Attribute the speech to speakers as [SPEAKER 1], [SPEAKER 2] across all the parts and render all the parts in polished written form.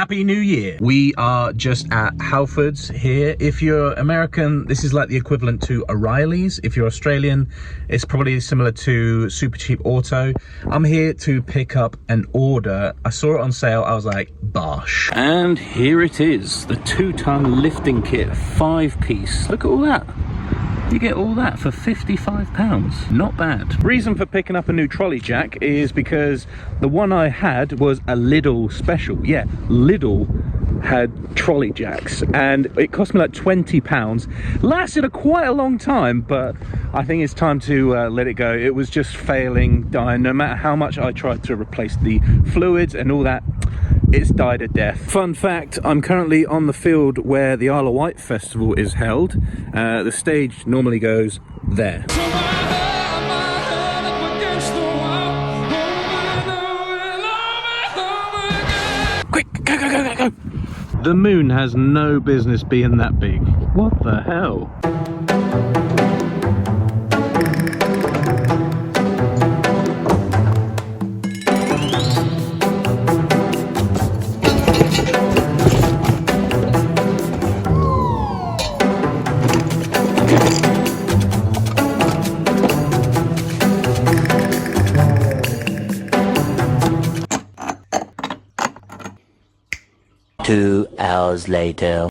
[SPEAKER 1] Happy New Year. We are just at Halfords here. If you're American, this is like the equivalent to O'Reilly's. If you're Australian, it's probably similar to Super Cheap Auto. I'm here to pick up an order. I saw it on sale, I was like, bosh. And here it is, the 2-ton lifting kit, 5-piece. Look at all that. You get all that for £55. Not bad. Reason for picking up a new Trolley Jack is because the one I had was a Lidl special. Yeah, Lidl had Trolley Jacks and it cost me like £20. Lasted quite a long time, but I think it's time to let it go. It was just failing, dying. No matter how much I tried to replace the fluids and all that, it's died a death. Fun fact, I'm currently on the field where the Isle of Wight festival is held. The stage normally goes there. Quick, go, go, go, go, go! The moon has no business being that big. What the hell?
[SPEAKER 2] Two hours later.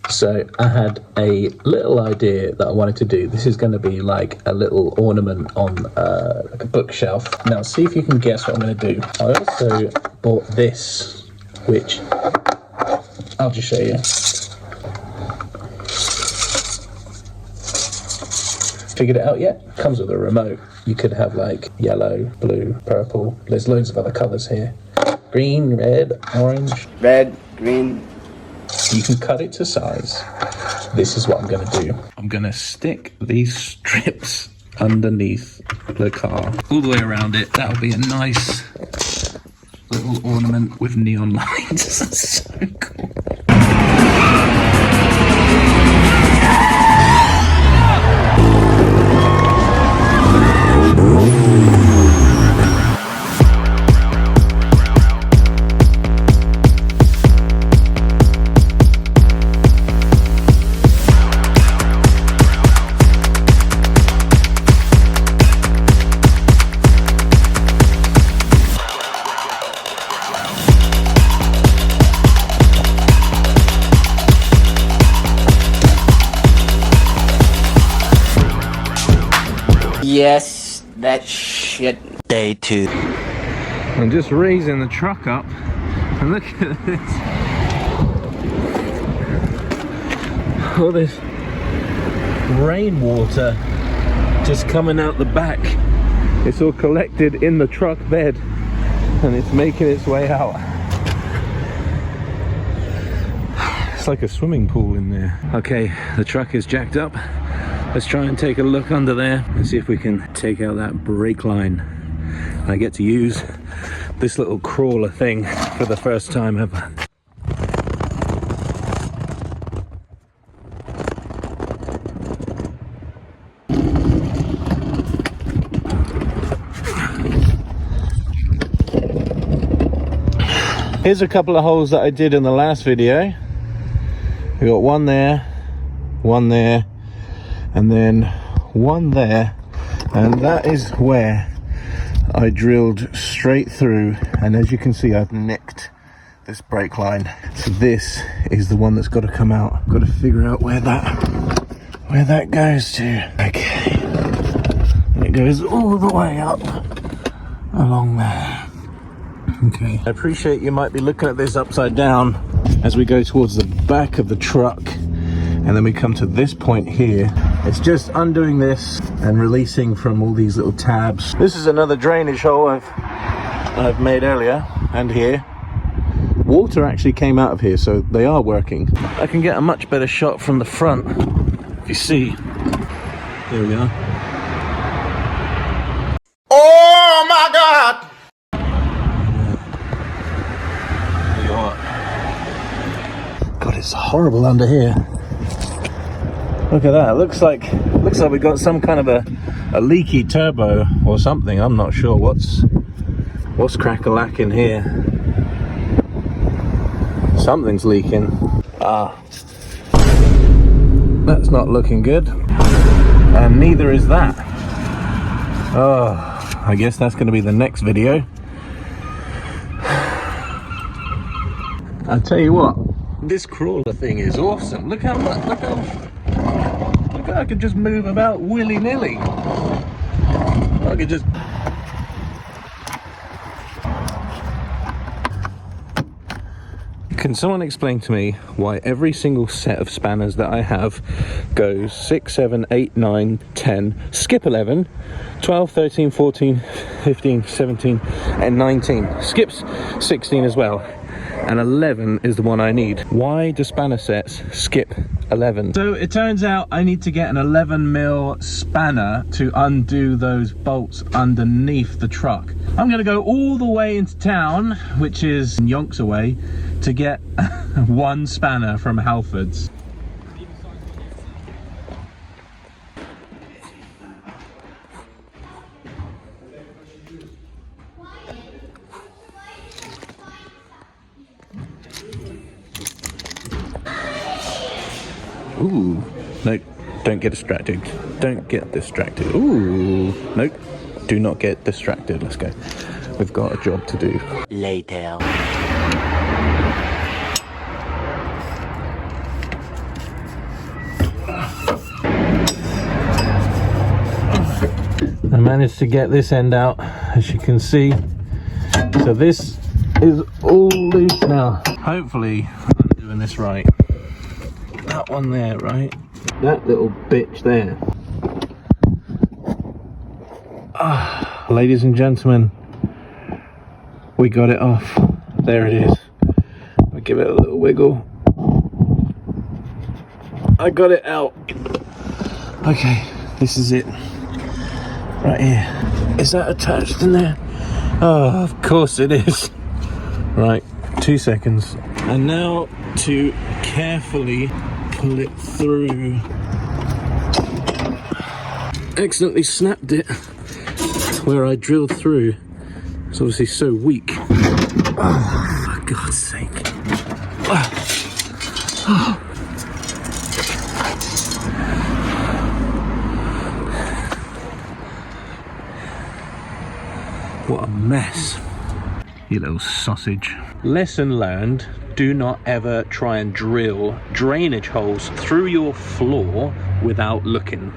[SPEAKER 1] So I had a little idea that I wanted to do. This is going to be like a little ornament on like a bookshelf. Now see if you can guess what I'm going to do. I also bought this, which I'll just show you. Figured it out yet? Comes with a remote. You could have like yellow, blue, purple. There's loads of other colours here. Green, red, orange.
[SPEAKER 3] Red, green.
[SPEAKER 1] You can cut it to size. This is what I'm going to do. I'm going to stick these strips underneath the car, all the way around it. That'll be a nice little ornament with neon lights. That's so cool.
[SPEAKER 3] Yes, that shit.
[SPEAKER 2] Day 2.
[SPEAKER 1] I'm just raising the truck up and look at this. All this rainwater just coming out the back. It's all collected in the truck bed and it's making its way out. It's like a swimming pool in there. Okay, the truck is jacked up. Let's try and take a look under there and see if we can take out that brake line. I get to use this little crawler thing for the first time ever. Here's a couple of holes that I did in the last video. We got one there, and then one there, and that is where I drilled straight through, and as you can see I've nicked this brake line. So this is the one that's got to come out. Got to figure out where that goes to. Okay, and it goes all the way up along there. Okay, I appreciate you might be looking at this upside down as we go towards the back of the truck, and then we come to this point here. It's just undoing this and releasing from all these little tabs. This is another drainage hole I've made earlier, and here water actually came out of here, so they are working. I can get a much better shot from the front. If you see, Here we are.
[SPEAKER 3] Oh my God!
[SPEAKER 1] God, it's horrible under here. Look at that. It looks like we got some kind of a leaky turbo or something. I'm not sure what's crack-a-lacking here. Something's leaking. That's not looking good. And neither is that. Oh, I guess that's going to be the next video. I'll tell you what, this crawler thing is awesome. Look how I can just move about willy-nilly. I could just... Can someone explain to me why every single set of spanners that I have goes 6, 7, 8, 9, 10, skip 11, 12, 13, 14, 15, 17, and 19. Skips 16 as well. And 11 is the one I need. Why do spanner sets skip 11? So it turns out I need to get an 11mm spanner to undo those bolts underneath the truck. I'm gonna go all the way into town, which is yonks away, to get one spanner from Halfords. Ooh, no, don't get distracted. Don't get distracted. Ooh, no, do not get distracted. Let's go. We've got a job to do.
[SPEAKER 2] Later.
[SPEAKER 1] I managed to get this end out, as you can see. So this is all loose now. Hopefully, I'm doing this right. That one there, right? That little bitch there. Ladies and gentlemen, we got it off. There it is. I'll give it a little wiggle. I got it out. Okay, this is it. Right here. Is that attached in there? Oh, of course it is. Right, 2 seconds. And now to carefully pull it through. Accidentally snapped it where I drilled through. It's obviously so weak. Oh, for God's sake. Oh. What a mess. You little sausage. Lesson learned, do not ever try and drill drainage holes through your floor without looking.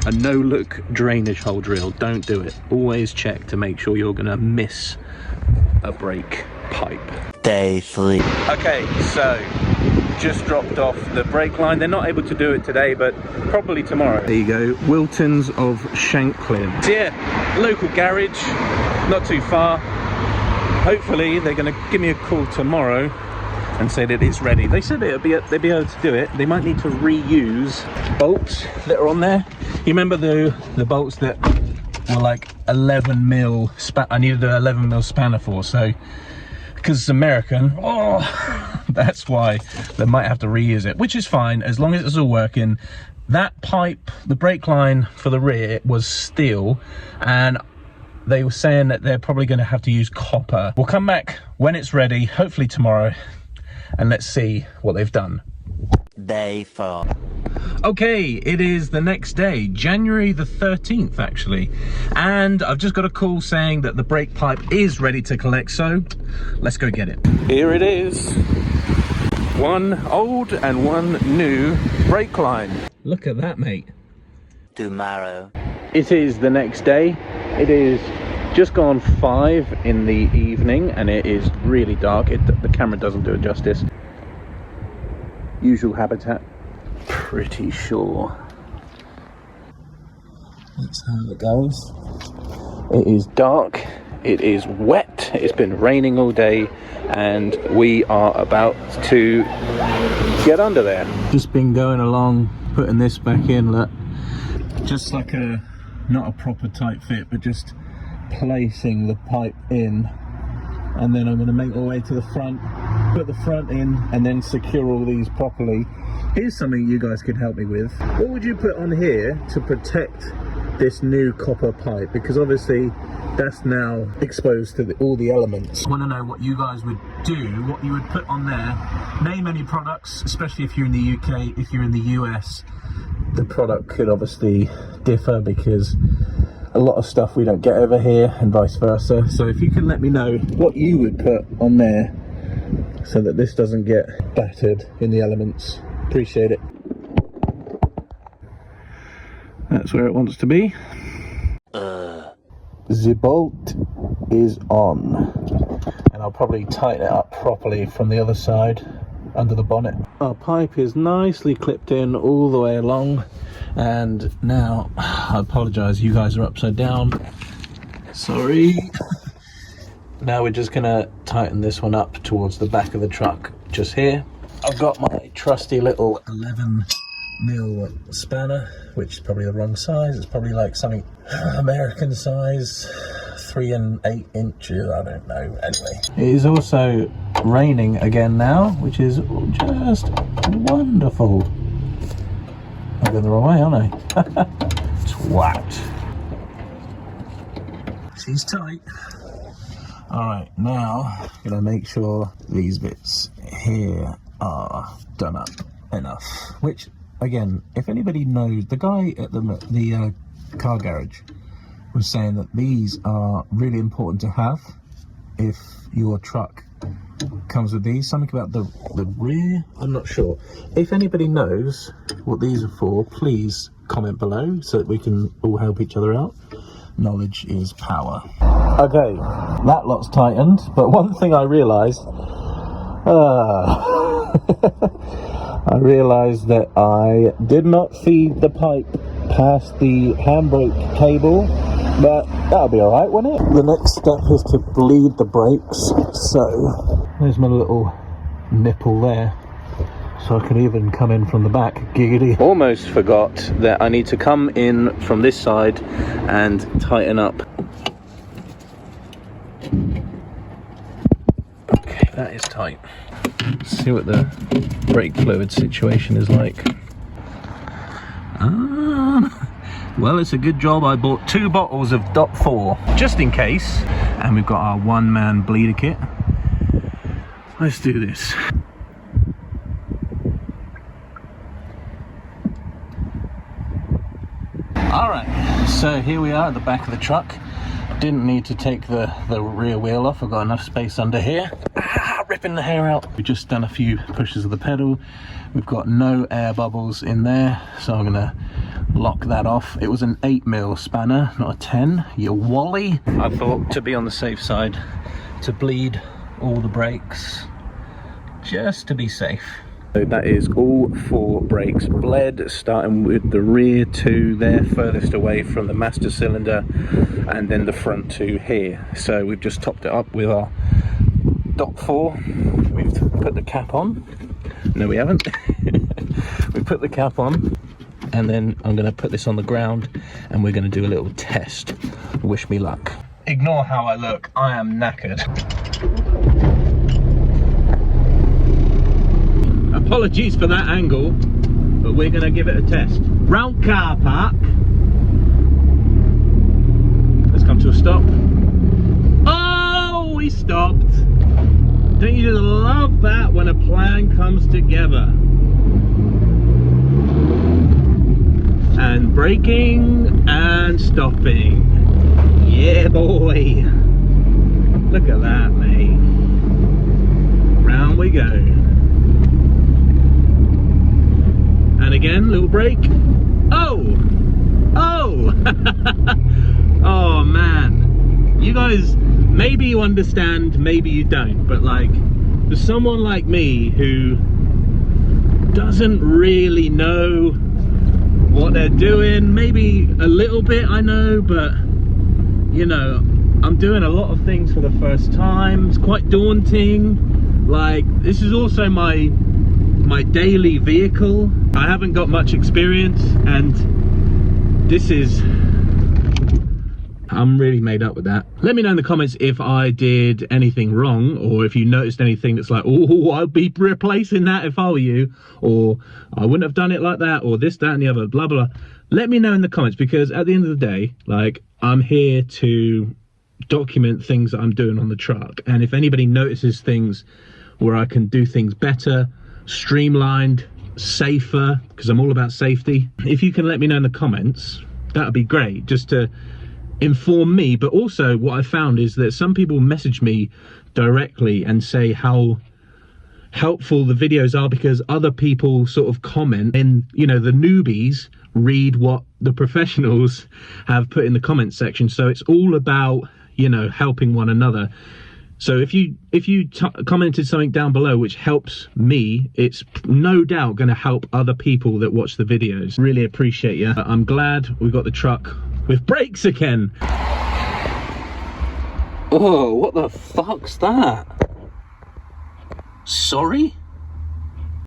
[SPEAKER 1] A no-look drainage hole drill, don't do it. Always check to make sure you're gonna miss a brake pipe.
[SPEAKER 2] Day 3.
[SPEAKER 1] Okay, so just dropped off the brake line. They're not able to do it today, but probably tomorrow. There you go, Wilton's of Shanklin. So yeah, local garage, not too far. Hopefully they're going to give me a call tomorrow and say that it's ready. They said they'd be able to do it. They might need to reuse bolts that are on there. You remember the bolts that were like 11mm I needed an 11mm spanner for, so because it's American, that's why they might have to reuse it, which is fine as long as it's all working. That pipe, the brake line for the rear, was steel, and they were saying that they're probably going to have to use copper. We'll come back when it's ready, hopefully tomorrow, and let's see what they've done.
[SPEAKER 2] Day 4.
[SPEAKER 1] Okay, it is the next day, January the 13th actually, and I've just got a call saying that the brake pipe is ready to collect, so let's go get it. Here it is. One old and one new brake line. Look at that, mate.
[SPEAKER 2] Tomorrow.
[SPEAKER 1] It is the next day. It is just gone 5 in the evening and it is really dark. The camera doesn't do it justice. Usual habitat, pretty sure. That's how it goes. It is dark, it is wet, it's been raining all day, and we are about to get under there. Just been going along, putting this back in, look. just like a, not a proper tight fit, but just placing the pipe in, and then I'm going to make my way to the front, put the front in, and then secure all these properly. Here's something you guys could help me with. What would you put on here to protect this new copper pipe? Because obviously that's now exposed to all the elements. I want to know what you guys would do, what you would put on there. Name any products, especially if you're in the UK. If you're in the US, the product could obviously differ because a lot of stuff we don't get over here and vice versa. So if you can let me know what you would put on there so that this doesn't get battered in the elements, appreciate it. That's where it wants to be. The bolt is on, and I'll probably tighten it up properly from the other side under the bonnet. Our pipe is nicely clipped in all the way along, and now I apologize, you guys are upside down, sorry. Now we're just gonna tighten this one up towards the back of the truck, just here. I've got my trusty little 11mm spanner, which is probably the wrong size. It's probably like something American size, 3 8 inches, I don't know. Anyway, it is also raining again now, which is just wonderful. I'm going the wrong way, aren't I? Twat. She's tight. Alright, now I'm gonna make sure these bits here are done up enough, which again, if anybody knows, the guy at the car garage was saying that these are really important to have if your truck comes with these. Something about the rear, I'm not sure. If anybody knows what these are for, please comment below so that we can all help each other out. Knowledge is power. Okay, that lot's tightened, but one thing I realised, I realised that I did not feed the pipe past the handbrake cable, but that'll be alright, won't it? The next step is to bleed the brakes, so there's my little nipple there, so I can even come in from the back. Giggity. Almost forgot that I need to come in from this side and tighten up. Okay, that is tight. Let's see what the brake fluid situation is like. Well, it's a good job I bought 2 bottles of .4 just in case, and we've got our one-man bleeder kit. Let's do this. Alright, so here we are at the back of the truck. Didn't need to take the rear wheel off, I've got enough space under here. Ripping the hair out. We've just done a few pushes of the pedal. We've got no air bubbles in there, so I'm gonna lock that off. It was an 8mm spanner, not a 10, you wally. I thought, to be on the safe side, to bleed all the brakes, just to be safe. So that is all 4 brakes bled, starting with the rear 2 there, furthest away from the master cylinder, and then the front 2 here. So we've just topped it up with our .4. We've put the cap on. No, we haven't. We put the cap on, and then I'm going to put this on the ground, and we're going to do a little test. Wish me luck. Ignore how I look. I am knackered. Apologies for that angle, but we're going to give it a test. Round car park. Let's come to a stop. Oh, we stopped. Don't you just love that when a plan comes together? And braking and stopping. Yeah, boy. Look at that, mate. Round we go. And again, little brake. Oh! Oh! Oh, man. You guys, maybe you understand, maybe you don't, but like, for someone like me who doesn't really know what they're doing, maybe a little bit I know, but you know, I'm doing a lot of things for the first time. It's quite daunting. Like, this is also my daily vehicle. I haven't got much experience, and This is, I'm really made up with that. Let me know in the comments if I did anything wrong, or if you noticed anything that's like, oh, I'd be replacing that if I were you, or I wouldn't have done it like that, or this, that, and the other, blah, blah. Let me know in the comments, because at the end of the day, like, I'm here to document things that I'm doing on the truck. And if anybody notices things where I can do things better, streamlined, safer, because I'm all about safety, if you can let me know in the comments, that'd be great, just to inform me. But also what I found is that some people message me directly and say how helpful the videos are, because other people sort of comment, and you know, the newbies read what the professionals have put in the comment section. So it's all about, you know, helping one another. So if you commented something down below which helps me, it's no doubt going to help other people that watch the videos. Really appreciate you. I'm glad we got the truck with brakes again. Oh, what the fuck's that? Sorry?